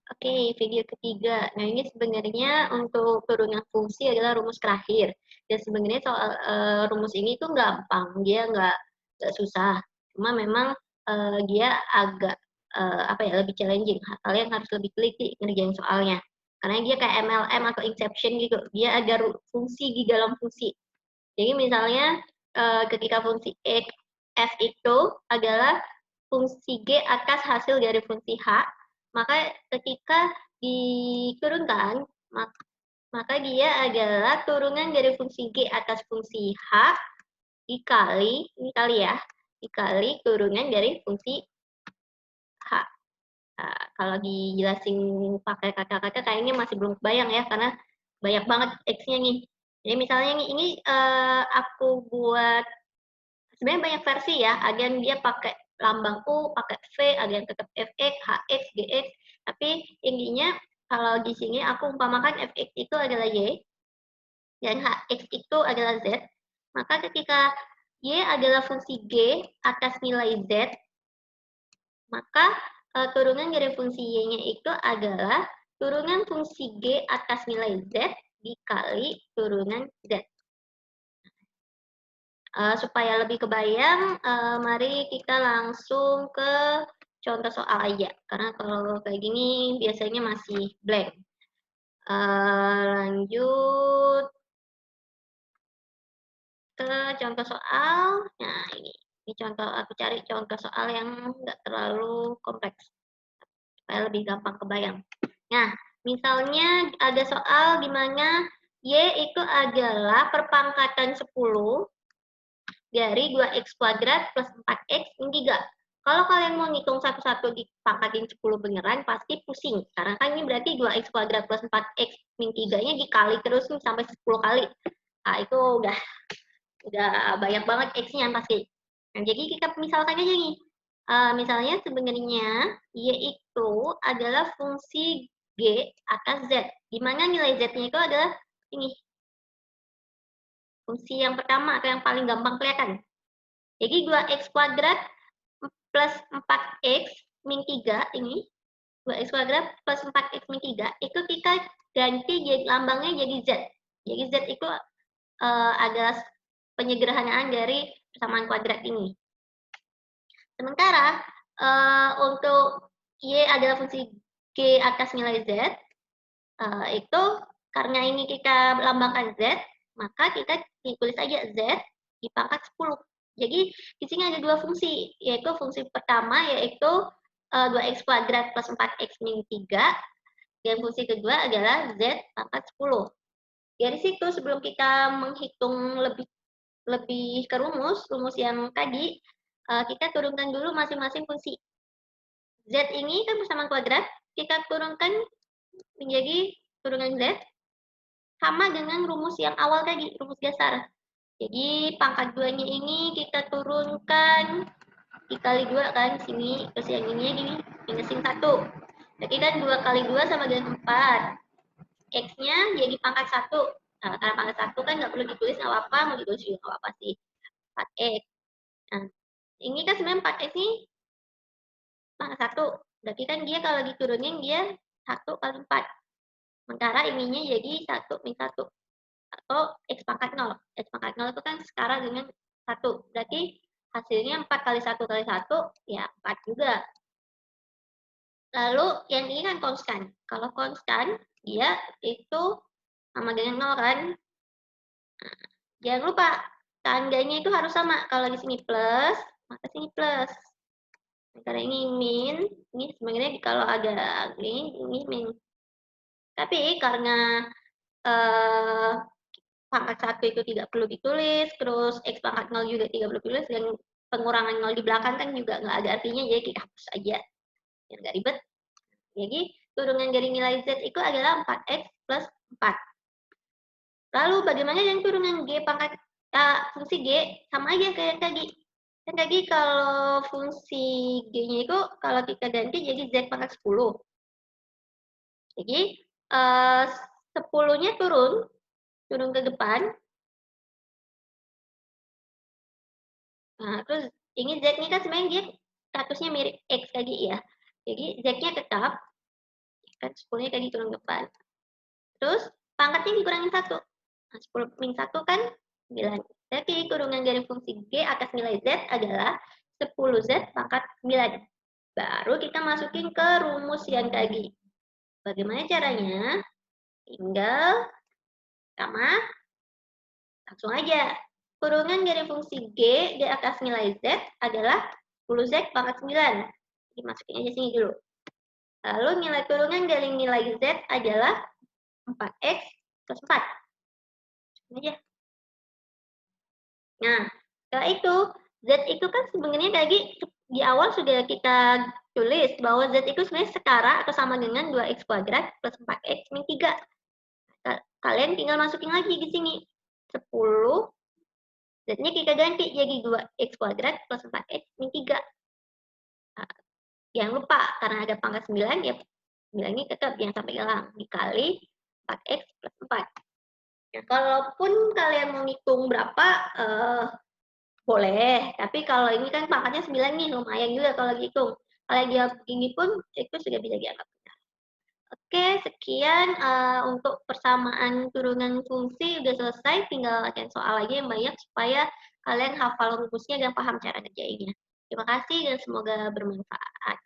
Oke, video ketiga. Nah, ini sebenarnya untuk turunan fungsi adalah rumus terakhir. Dan sebenarnya soal rumus ini tuh gampang, dia nggak susah. Cuma memang dia agak apa ya, lebih challenging. Kalian harus lebih teliti ngerjain soalnya. Karena dia kayak MLM atau Inception gitu. Dia ada fungsi di dalam fungsi. Jadi misalnya ketika fungsi f itu adalah fungsi g atas hasil dari fungsi h, maka ketika diturunkan, maka dia adalah turunan dari fungsi g atas fungsi h dikali, ini kali ya, dikali turunan dari fungsi h. Nah, kalau dijelasin pakai kata-kata kayaknya masih belum kebayang ya, karena banyak banget X-nya nih. Jadi misalnya ini aku buat sebenarnya banyak versi ya, ada yang dia pakai lambang U, pakai V, ada yang tetap FX, HX, GX, tapi intinya kalau di sini aku umpamakan FX itu adalah Y, dan HX itu adalah Z, maka ketika Y adalah fungsi G atas nilai Z, maka turunan dari fungsi Y-nya itu adalah turunan fungsi G atas nilai Z dikali turunan Z. Supaya lebih kebayang, mari kita langsung ke contoh soal aja. Karena kalau kayak gini biasanya masih blank. Lanjut ke contoh soal. Nah, ini contoh, aku cari contoh soal yang nggak terlalu kompleks. Supaya lebih gampang kebayang. Nah, misalnya ada soal di mana Y itu adalah perpangkatan 10 dari 2x kuadrat plus 4x min 3. Kalau kalian mau ngitung satu-satu dipangkatin 10 beneran, pasti pusing. Karena kan ini berarti 2x kuadrat plus 4x min 3-nya dikali terus nih sampai 10 kali. Nah, itu udah banyak banget x-nya pasti. Nah, jadi kita misalkan aja nih. Misalnya sebenarnya Y itu adalah fungsi G atas Z. Di mana nilai Z-nya itu adalah ini. Fungsi yang pertama atau yang paling gampang kelihatan. Jadi 2x kuadrat plus 4x min 3 ini, 2x kuadrat plus 4x min 3, itu kita ganti jadi lambangnya jadi Z. Jadi Z itu adalah penyederhanaan dari persamaan kuadrat ini. Sementara untuk Y adalah fungsi G atas nilai Z, itu karena ini kita lambangkan Z, maka kita tulis aja Z dipangkat 10. Jadi di sini ada dua fungsi, yaitu fungsi pertama yaitu 2x kuadrat plus 4x min 3, dan fungsi kedua adalah Z pangkat 10. Dari situ sebelum kita menghitung lebih ke rumus yang tadi, kita turunkan dulu masing-masing fungsi. Z ini kan persamaan kuadrat, kita turunkan menjadi turunan Z, sama dengan rumus yang awal tadi, rumus dasar. Jadi pangkat 2-nya ini kita turunkan dikali 2 kan, sini, terus yang ini gini, minusin 1. Jadi kan 2 kali 2 sama dengan 4. X-nya jadi pangkat 1. Nah, karena pangkat 1 kan nggak perlu ditulis, nggak apa-apa, mau ditulis juga nggak apa-apa sih. 4X. Nah, ini kan sebenarnya 4X ini pangkat 1. Berarti kan dia kalau diturunin dia 1 kali 4. Sementara ininya jadi 1 min 1. Atau X pangkat 0. X pangkat 0 itu kan setara dengan 1. Berarti hasilnya 4 kali 1 kali 1, ya 4 juga. Lalu yang ini kan konstan. Kalau konstan, dia itu sama dengan 0 kan. Nah, jangan lupa, tandanya itu harus sama. Kalau di sini plus, maka sini plus. Karena ini min, ini sebenarnya kalau ada ini min. Tapi karena pangkat 1 itu tidak perlu ditulis, terus X pangkat 0 juga tidak perlu ditulis, dan pengurangan 0 di belakang kan juga nggak ada artinya, jadi kita hapus aja. Biar nggak ribet. Jadi, turunan dari nilai Z itu adalah 4X plus 4. Lalu, bagaimana dengan turunan G pangkat fungsi G? Sama aja kayak tadi. Kan tadi kalau fungsi G-nya itu, kalau kita ganti jadi Z pangkat 10. Jadi, 10-nya turun ke depan. Nah, terus ini Z-nya kan sebenarnya dia statusnya mirip X tadi ya. Jadi Z-nya tetap. Kan 10-nya kayak dikurang depan. Terus pangkatnya dikurangin 1. Nah, 10 min 1 kan 9. Jadi kurungan dari fungsi G atas nilai Z adalah 10Z pangkat 9. Baru kita masukin ke rumus yang tadi. Bagaimana caranya? Tinggal sama langsung aja. Kurungan dari fungsi G di atas nilai Z adalah 10Z pangkat 9. Dimasukin aja sini dulu. Lalu nilai kurungan dari nilai Z adalah 4X plus 4. Aja. Nah, setelah itu, Z itu kan sebenarnya tadi di awal sudah kita tulis bahwa Z itu sebenarnya setara atau sama dengan 2X kuadrat plus 4X min 3. Kalian tinggal masukin lagi di sini. 10, Z-nya kita ganti jadi 2X kuadrat plus 4X min 3. Nah, jangan lupa, karena ada pangkat 9, ya 9-nya tetap yang sampai hilang. Dikali 4X plus 4. Nah, kalaupun kalian mau ngitung berapa, boleh. Tapi kalau ini kan pangkatnya 9 nih, lumayan juga kalau dihitung. Kalau dia begini pun, itu sudah bisa dianggap benar. Oke, sekian untuk persamaan turunan fungsi udah selesai. Tinggal latihan soal aja yang banyak supaya kalian hafal rumusnya dan paham cara ngerjainnya. Terima kasih dan semoga bermanfaat.